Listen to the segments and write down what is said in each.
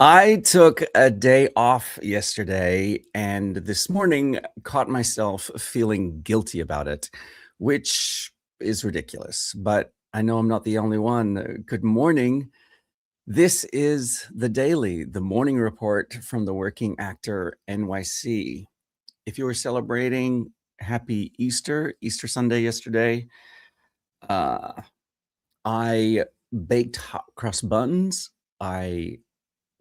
I took a day off yesterday and this morning caught myself feeling guilty about it, which is ridiculous. But I know I'm not the only one. Good morning. This is the daily, the morning report from the Working Actor NYC. If you were celebrating happy Easter Sunday yesterday, uh, I baked hot cross buns. I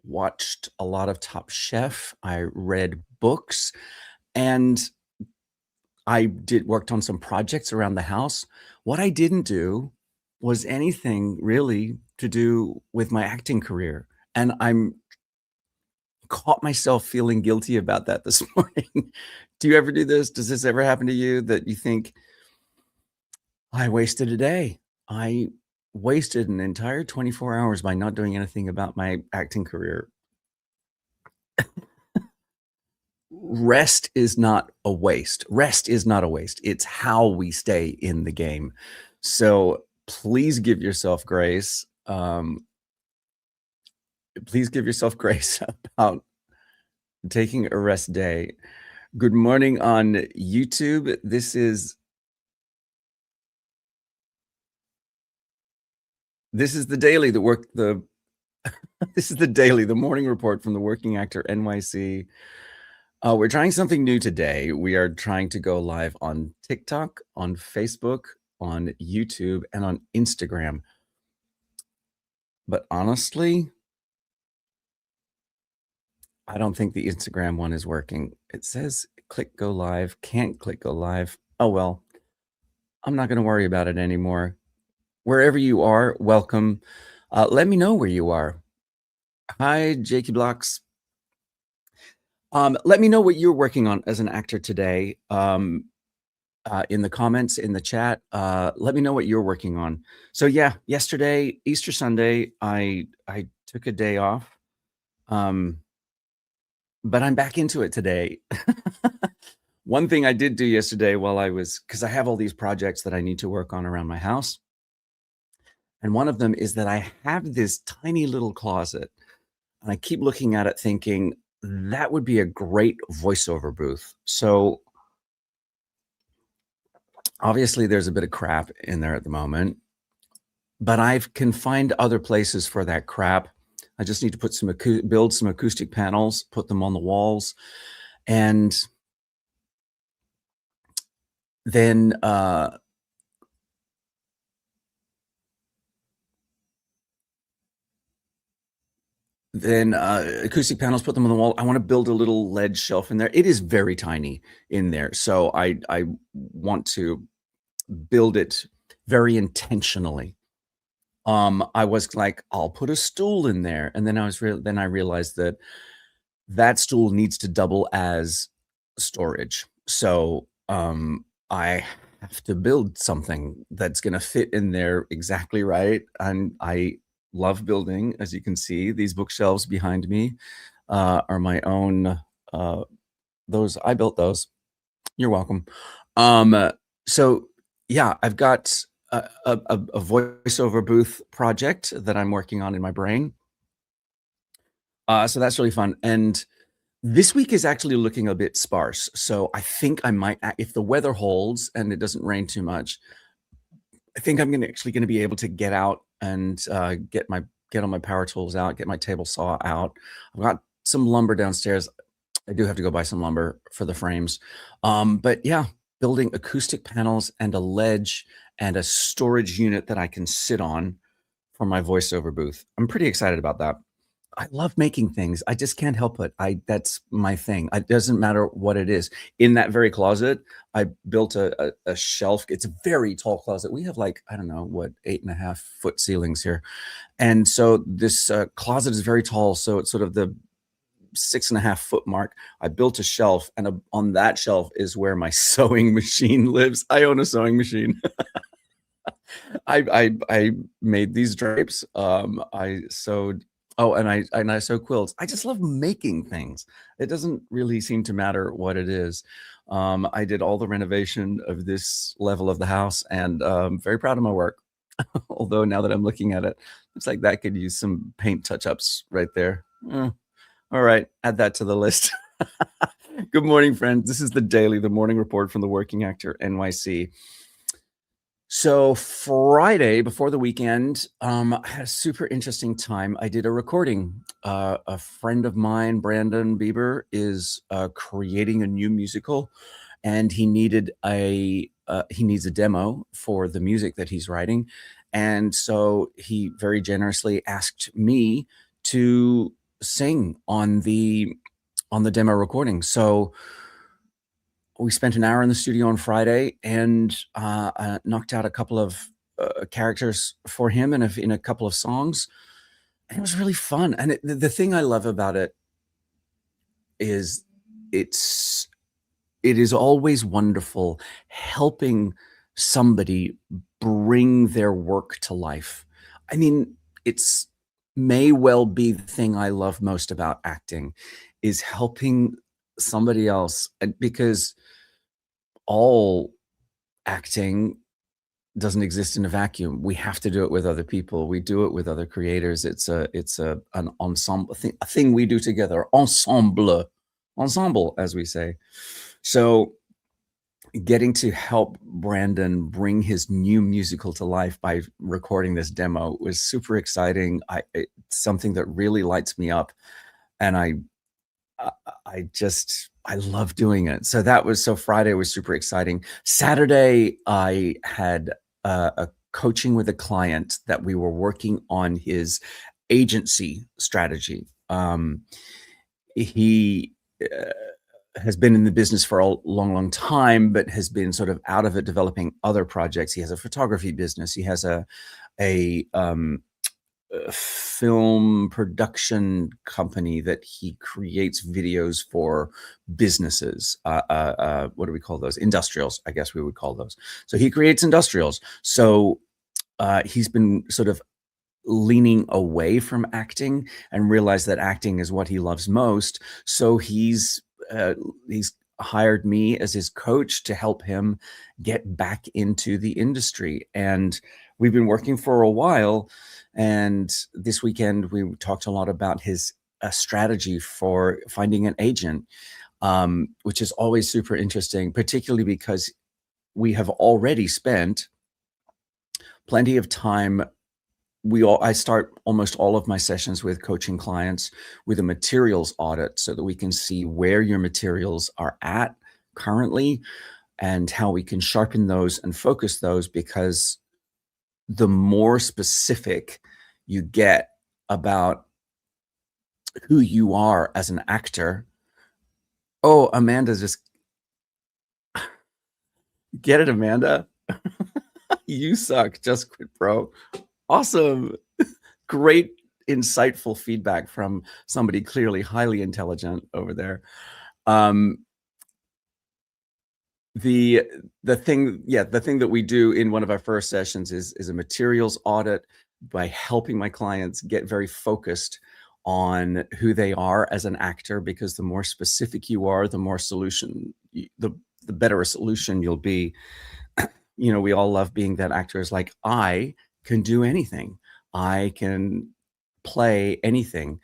watched a lot of Top Chef. I read books, and I did worked on some projects around the house. What I didn't do was anything really to do with my acting career, and I'm caught myself feeling guilty about that this morning. Do you ever do this? Does this ever happen to you that you think, "I wasted a day. I wasted an entire 24 hours by not doing anything about my acting career." Rest is not a waste. Rest is not a waste. It's how we stay in the game. So please give yourself grace. Please give yourself grace about taking a rest day. Good morning on YouTube. This is the daily, this is the daily, the morning report from the Working Actor NYC. We're trying something new today. We are trying to go live on TikTok, on Facebook, on YouTube, and on Instagram. But honestly, I don't think the Instagram one is working. It says click go live, can't click go live. Oh well, I'm not going to worry about it anymore. Wherever you are, welcome. Let me know where you are. Hi, Jakey Blocks. Let me know what you're working on as an actor today. In the comments, in the chat, let me know what you're working on. So yeah, yesterday, Easter Sunday, I took a day off, but I'm back into it today. One thing I did do yesterday because I have all these projects that I need to work on around my house. And one of them is that I have this tiny little closet, and I keep looking at it thinking, that would be a great voiceover booth. So obviously there's a bit of crap in there at the moment, but I can find other places for that crap. I just need to put build some acoustic panels, put them on the walls, and then acoustic panels, put them on the wall. I want to build a little ledge shelf in there. It is very tiny in there, so I want to build it very intentionally. I was like, I'll put a stool in there, and then I realized that that stool needs to double as storage. So I have to build something that's going to fit in there exactly right. And I love building, as you can see. These bookshelves behind me are my own. I built those. You're welcome. So yeah, I've got a voiceover booth project that I'm working on in my brain. So that's really fun. And this week is actually looking a bit sparse. So I think I might, if the weather holds and it doesn't rain too much, I think I'm actually going to be able to get out and get all my power tools out, get my table saw out. I've got some lumber downstairs. I do have to go buy some lumber for the frames. But yeah, building acoustic panels and a ledge and a storage unit that I can sit on for my voiceover booth. I'm pretty excited about that. I love making things. I just can't help it. That's my thing. It doesn't matter what it is. In that very closet, I built a shelf. It's a very tall closet. We have like, I don't know, what, 8.5-foot ceilings here. And so this closet is very tall. So it's sort of the 6.5-foot mark. I built a shelf, and on that shelf is where my sewing machine lives. I own a sewing machine. I made these drapes. I sewed. Oh, and I sew quilts. I just love making things. It doesn't really seem to matter what it is. I did all the renovation of this level of the house, and very proud of my work. Although now that I'm looking at it, looks like that could use some paint touch-ups right there. Uh, all right, add that to the list. Good morning, friends. This is the Daily, the morning report from the Working Actor NYC. So Friday before the weekend, I had a super interesting time. I did a recording. A friend of mine, Brandon Bieber, is creating a new musical, and he needs a demo for the music that he's writing, and so he very generously asked me to sing on the demo recording. So we spent an hour in the studio on Friday and knocked out a couple of characters for him in a couple of songs. And it was really fun. And the thing I love about it is it's it is always wonderful helping somebody bring their work to life. I mean, it's may well be the thing I love most about acting is helping somebody else, because all acting doesn't exist in a vacuum. We have to do it with other people. We do it with other creators. It's an ensemble a thing we do together. Ensemble, as we say. So getting to help Brandon bring his new musical to life by recording this demo was super exciting. It's something that really lights me up, and I I love doing it. So Friday was super exciting. Saturday, I had a coaching with a client that we were working on his agency strategy. He has been in the business for a long, long time, but has been sort of out of it developing other projects. He has a photography business. He has a film production company that he creates videos for businesses. What do we call those? Industrials, I guess we would call those. So he creates industrials. So he's been sort of leaning away from acting and realized that acting is what he loves most. So he's hired me as his coach to help him get back into the industry. And we've been working for a while. And this weekend, we talked a lot about his strategy for finding an agent, which is always super interesting, particularly because we have already spent plenty of time. I start almost all of my sessions with coaching clients with a materials audit so that we can see where your materials are at currently and how we can sharpen those and focus those, because the more specific you get about who you are as an actor. Oh, Amanda, just get it, Amanda. You suck. Just quit, bro. Awesome. Great, insightful feedback from somebody clearly highly intelligent over there. Um, the thing that we do in one of our first sessions is a materials audit by helping my clients get very focused on who they are as an actor, because the more specific you are, the more the better a solution you'll be. You know, we all love being that actor is like, I can do anything. I can play anything,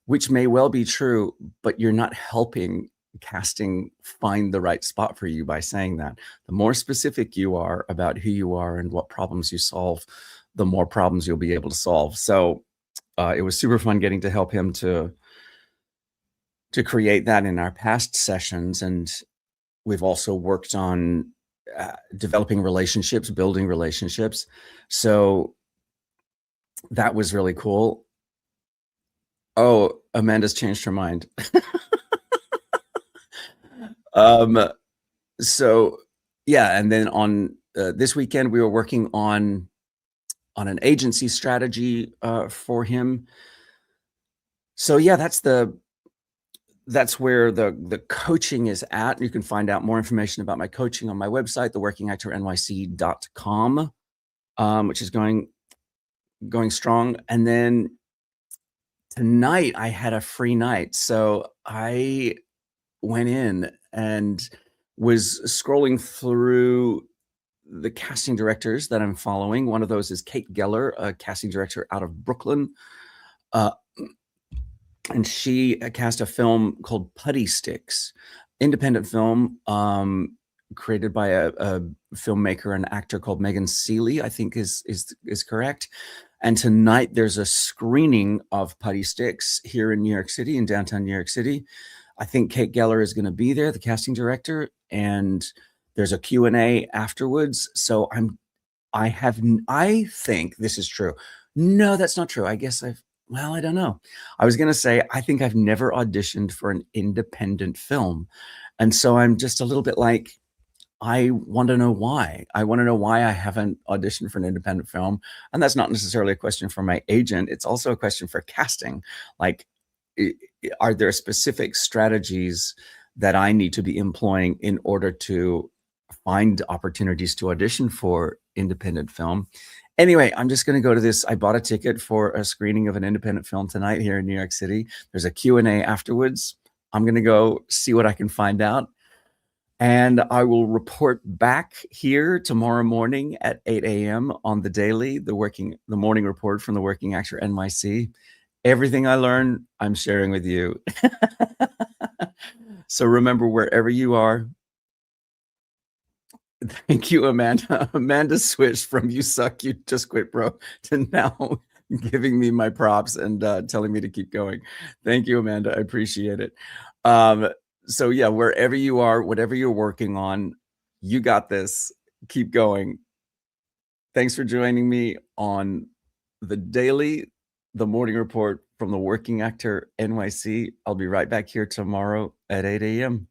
which may well be true, but you're not helping casting find the right spot for you by saying that. The more specific you are about who you are and what problems you solve, the more problems you'll be able to solve. So it was super fun getting to help him to create that in our past sessions. And we've also worked on developing relationships, building relationships. So that was really cool. Oh, Amanda's changed her mind. um, so yeah, and then on this weekend we were working on an agency strategy for him. So yeah, that's where the coaching is at. You can find out more information about my coaching on my website, theworkingactornyc.com, which is going strong. And then tonight I had a free night, so I went in and was scrolling through the casting directors that I'm following. One of those is Kate Geller, a casting director out of Brooklyn. Uh, and she cast a film called Putty Sticks, independent film, created by a filmmaker and actor called Megan Seeley, I think is correct. And tonight there's a screening of Putty Sticks here in New York City, in downtown New York City. I think Kate Geller is going to be there, the casting director, and there's a Q&A afterwards. So I think this is true. No, that's not true. I guess well, I don't know. I was going to say, I think I've never auditioned for an independent film. And so I'm just a little bit like, I want to know why. I want to know why I haven't auditioned for an independent film. And that's not necessarily a question for my agent. It's also a question for casting. Like, are there specific strategies that I need to be employing in order to find opportunities to audition for independent film? Anyway, I'm just going to go to this. I bought a ticket for a screening of an independent film tonight here in New York City. There's a Q&A afterwards. I'm going to go see what I can find out. And I will report back here tomorrow morning at 8 a.m. on the daily, the morning report from the Working Actor NYC. Everything I learn, I'm sharing with you. So remember, wherever you are, thank you, Amanda. Amanda switched from "you suck, you just quit, bro" to now giving me my props and telling me to keep going. Thank you, Amanda. I appreciate it. So yeah, wherever you are, whatever you're working on, you got this. Keep going. Thanks for joining me on the daily, the morning report from the Working Actor NYC. I'll be right back here tomorrow at 8 a.m.